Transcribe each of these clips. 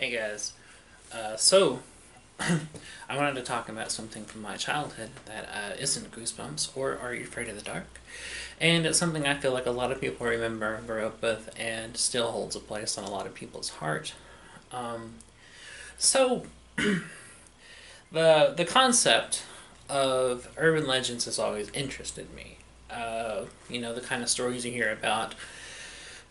Hey guys, so I wanted to talk about something from my childhood that isn't Goosebumps or Are You Afraid of the Dark? And it's something I feel like a lot of people remember and grew up with and still holds a place on a lot of people's heart. Um, so, the concept of urban legends has always interested me. The kind of stories you hear about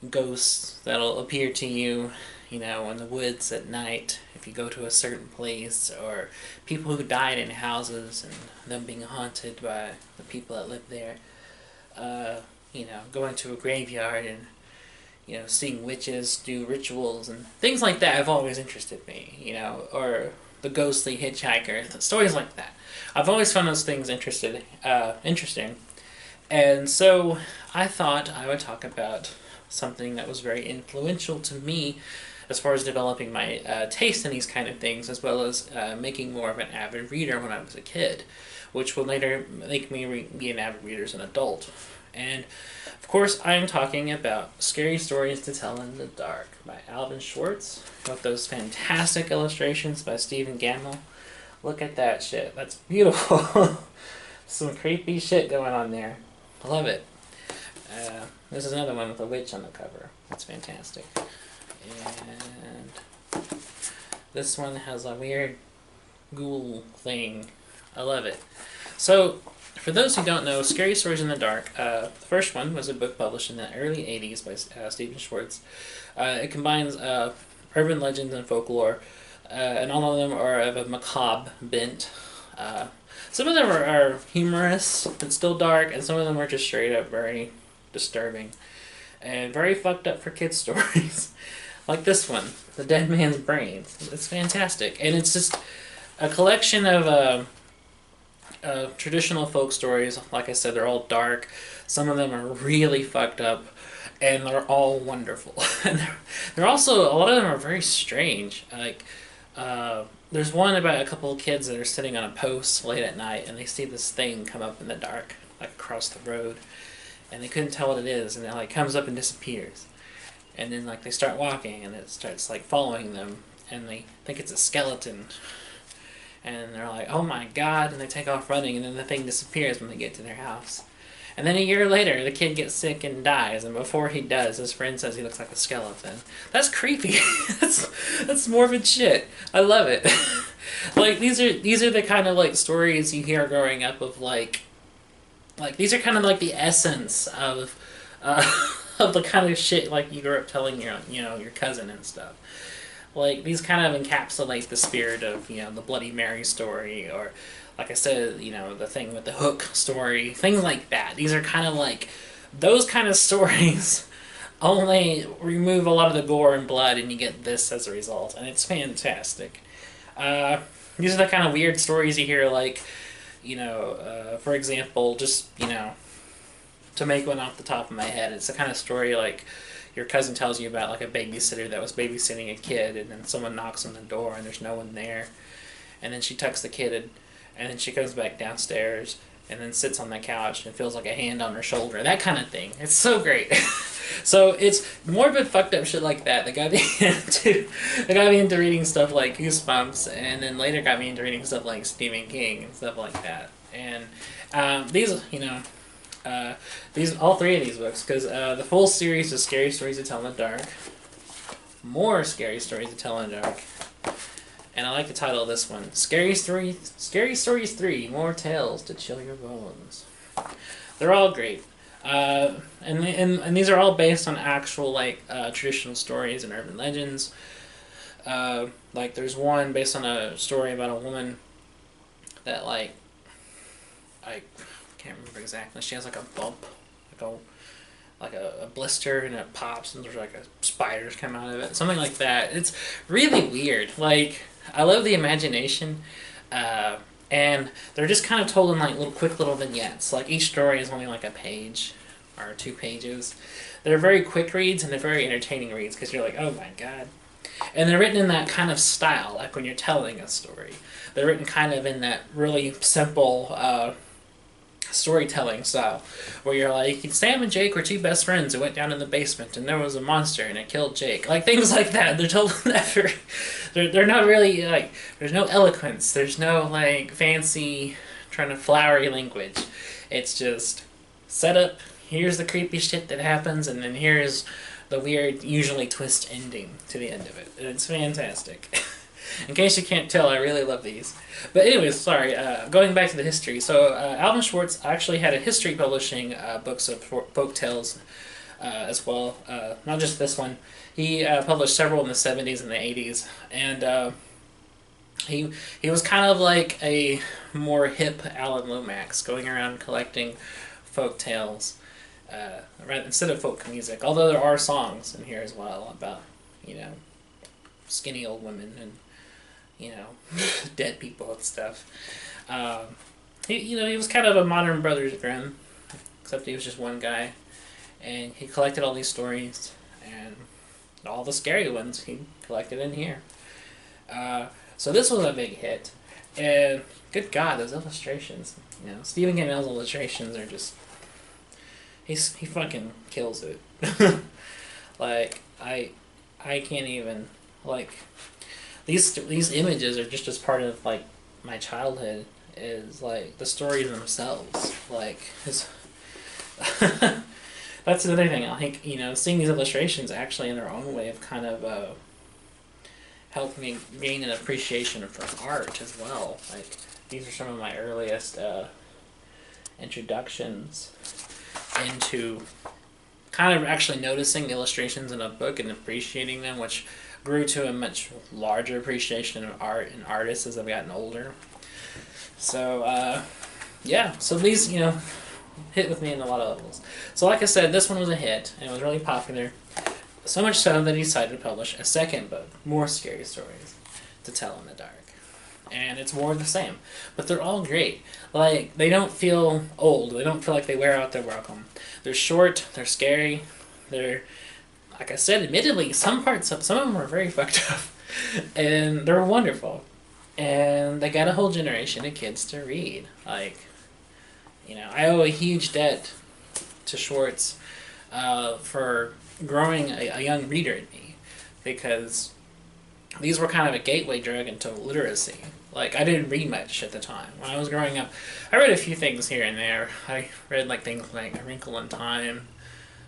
ghosts that'll appear to you, in the woods at night if you go to a certain place, or people who died in houses and them being haunted by the people that live there. Going to a graveyard and seeing witches do rituals and things like that have always interested me. Or the ghostly hitchhiker, stories like that. I've always found those things interesting, and so I thought I would talk about something that was very influential to me as far as developing my taste in these kind of things, as well as making more of an avid reader when I was a kid, which will later make me be an avid reader as an adult. And of course, I'm talking about Scary Stories to Tell in the Dark by Alvin Schwartz, with those fantastic illustrations by Stephen Gamble. Look at that shit. That's beautiful. Some creepy shit going on there. I love it. This is another one with a witch on the cover. That's fantastic. And this one has a weird ghoul thing. I love it. So, for those who don't know, Scary Stories in the Dark, the first one was a book published in the early 80s by Stephen Schwartz. It combines urban legends and folklore, and all of them are of a macabre bent. Some of them are humorous but still dark, and some of them are just straight up very disturbing and very fucked up for kids stories. Like this one, The Dead Man's Brains. It's fantastic, and it's just a collection of traditional folk stories. Like I said, they're all dark. Some of them are really fucked up, and they're all wonderful. And they're also, a lot of them are very strange. There's one about a couple of kids that are sitting on a post late at night, and they see this thing come up in the dark, like across the road, and they couldn't tell what it is, and it comes up and disappears. And then they start walking, and it starts following them, and they think it's a skeleton. And they're like, oh my god, and they take off running, and then the thing disappears when they get to their house. And then a year later, the kid gets sick and dies, and before he does, his friend says he looks like a skeleton. That's creepy. that's morbid shit. I love it. These are the kind of stories you hear growing up of these are kind of the essence of of the kind of shit you grew up telling your cousin and stuff. These kind of encapsulate the spirit of the Bloody Mary story, or like I said, the thing with the hook story, things like that. These are kind of those kind of stories. Only remove a lot of the gore and blood, and you get this as a result, and it's fantastic. These are the kind of weird stories you hear, for example, just to make one off the top of my head, it's the kind of story your cousin tells you about a babysitter that was babysitting a kid, and then someone knocks on the door and there's no one there, and then she tucks the kid in, and then she goes back downstairs and then sits on the couch and feels like a hand on her shoulder, that kind of thing. It's so great. So it's morbid fucked up shit like that that got me into reading stuff like Goosebumps, and then later got me into reading stuff like Stephen King and stuff like that. And all three of these books, because the full series is Scary Stories to Tell in the Dark, more Scary Stories to Tell in the Dark, and I like the title of this one, Scary Stories 3, More Tales to Chill Your Bones. They're all great, and these are all based on actual traditional stories and urban legends. There's one based on a story about a woman that I can't remember exactly. She has a bump, a blister, and it pops, and there's a spiders come out of it, something like that. It's really weird. I love the imagination, and they're just kind of told in quick little vignettes. Each story is only a page or 2 pages. They're very quick reads, and they're very entertaining reads because you're like, oh my god. And they're written in that kind of style, when you're telling a story. They're written kind of in that really simple, storytelling style, where you're like, Sam and Jake were two best friends who went down in the basement and there was a monster and it killed Jake. Like things like that. They're totally never. They're not really like. There's no eloquence. There's no like fancy, trying to flowery language. It's just set up. Here's the creepy shit that happens, and then here's the weird, usually twist ending to the end of it. And it's fantastic. In case you can't tell, I really love these. But anyways, sorry, going back to the history. So Alvin Schwartz actually had a history publishing books of folk tales as well. Not just this one. He published several in the 70s and the 80s. And he was kind of like a more hip Alan Lomax, going around collecting folk tales instead of folk music. Although there are songs in here as well about, skinny old women and dead people and stuff. He was kind of a modern Brothers Grimm, except he was just one guy, and he collected all these stories, and all the scary ones he collected in here. So this was a big hit, and good God, those illustrations! Stephen Gammell's illustrations are just he fucking kills it. Like I can't even like. These images are just as part of like my childhood is like the stories themselves. Like that's the other thing. I think seeing these illustrations actually in their own way have kind of helped me gain an appreciation for art as well. Like these are some of my earliest introductions into kind of actually noticing the illustrations in a book and appreciating them, which grew to a much larger appreciation of art and artists as I've gotten older. So, so these, hit with me in a lot of levels. So like I said, this one was a hit, and it was really popular. So much so that he decided to publish a second book, more scary stories to tell in the dark. And it's more of the same. But they're all great. Like, they don't feel old. They don't feel like they wear out their welcome. They're short, they're scary, they're... Like I said, admittedly, some of them were very fucked up, and they're wonderful, and they got a whole generation of kids to read. Like, I owe a huge debt to Schwartz for growing a young reader in me, because these were kind of a gateway drug into literacy. Like, I didn't read much at the time. When I was growing up, I read a few things here and there. I read like things like A Wrinkle in Time,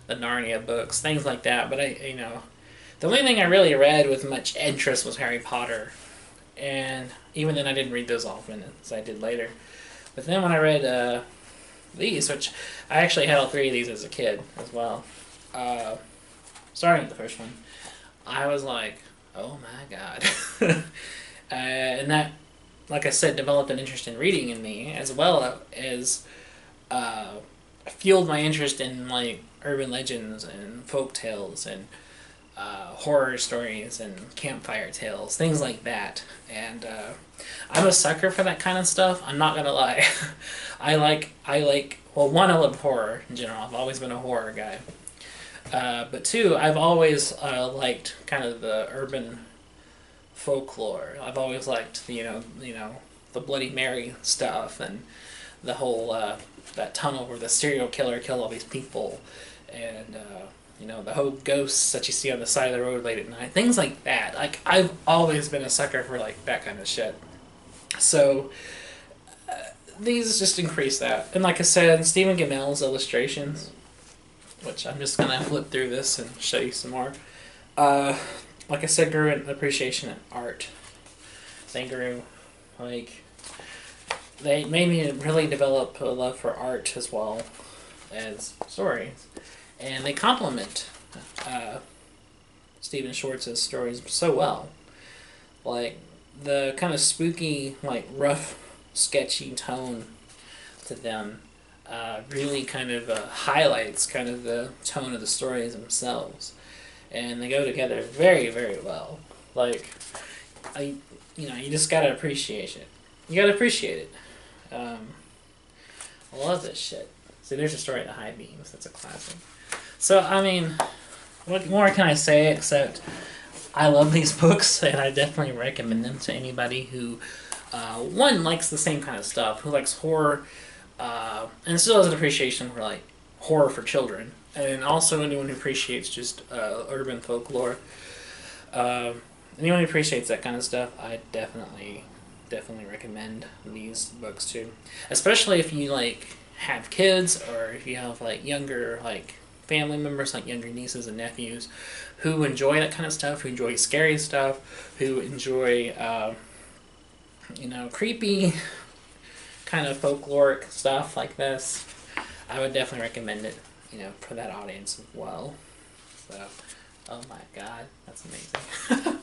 the Narnia books, things like that. But the only thing I really read with much interest was Harry Potter, and even then I didn't read those often as I did later. But then when I read these, which I actually had all three of these as a kid as well, starting with the first one, I was like, oh my God. And that, like I said, developed an interest in reading in me, as well as fueled my interest in like urban legends and folk tales and horror stories and campfire tales, things like that. And I'm a sucker for that kind of stuff. I'm not gonna lie. I like one, I love horror in general. I've always been a horror guy. But two, I've always liked kind of the urban folklore. I've always liked the Bloody Mary stuff and the whole that tunnel where the serial killer killed all these people, and the whole ghosts that you see on the side of the road late at night, things like that. Like, I've always been a sucker for like that kind of shit. So these just increase that. And like I said, Stephen Gammell's illustrations, which I'm just gonna flip through this and show you some more. Like I said, grew an appreciation in art. They grew, they made me really develop a love for art as well as stories. And they complement Stephen Schwartz's stories so well. Like, the kind of spooky, like, rough, sketchy tone to them really kind of highlights kind of the tone of the stories themselves. And they go together very, very well. Like, you just gotta appreciate it. You gotta appreciate it. I love this shit. See, there's a story of the high beams. That's a classic. So, I mean, what more can I say except I love these books, and I definitely recommend them to anybody who, one, likes the same kind of stuff, who likes horror, And still has an appreciation for like horror for children, and also anyone who appreciates just urban folklore. Anyone who appreciates that kind of stuff, I definitely recommend these books too. Especially if you like have kids, or if you have like younger like family members, like younger nieces and nephews, who enjoy that kind of stuff, who enjoy scary stuff, who enjoy creepy kind of folkloric stuff like this. I would definitely recommend it, for that audience as well. So, oh my god, that's amazing.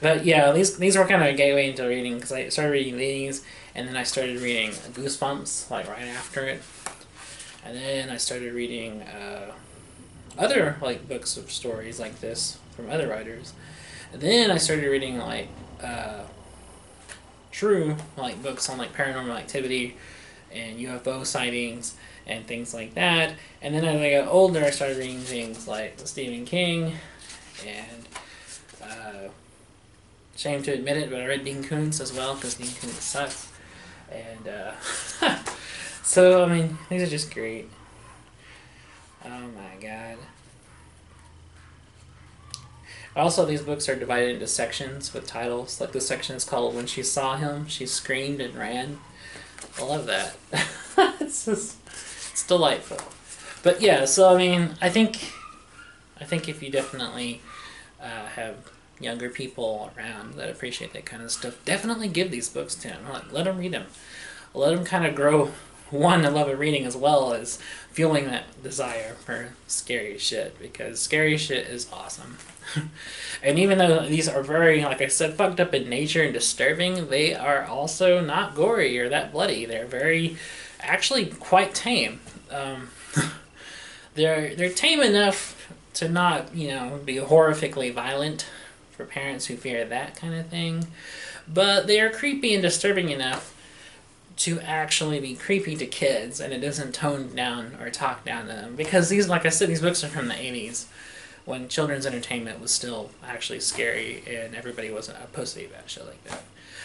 But yeah, these were kind of a gateway into reading, because I started reading these, and then I started reading Goosebumps like right after it, and then I started reading other like books of stories like this from other writers, and then I started reading like true like books on like paranormal activity and UFO sightings and things like that. And then as I got older, I started reading things like Stephen King, and shame to admit it, but I read Dean Koontz as well, because Dean Koontz sucks. And so I mean, these are just great. Oh my god. Also, these books are divided into sections with titles. Like this section is called "When She Saw Him, She Screamed and Ran." I love that. It's delightful. But yeah, so I mean, I think if you definitely have younger people around that appreciate that kind of stuff, definitely give these books to them. Like, let them read them. Let them kind of grow a love of reading, as well as fueling that desire for scary shit, because scary shit is awesome. And even though these are very, like I said, fucked up in nature and disturbing, they are also not gory or that bloody. They're actually quite tame. They're tame enough to not, be horrifically violent for parents who fear that kind of thing, but they are creepy and disturbing enough to actually be creepy to kids, and it isn't toned down or talked down to them. Because these, like I said, these books are from the 80s, when children's entertainment was still actually scary and everybody wasn't a pussy about shit like that.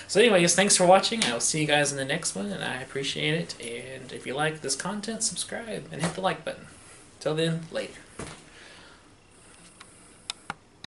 So anyways, thanks for watching. I will see you guys in the next one, and I appreciate it. And if you like this content, subscribe and hit the like button. Till then, later.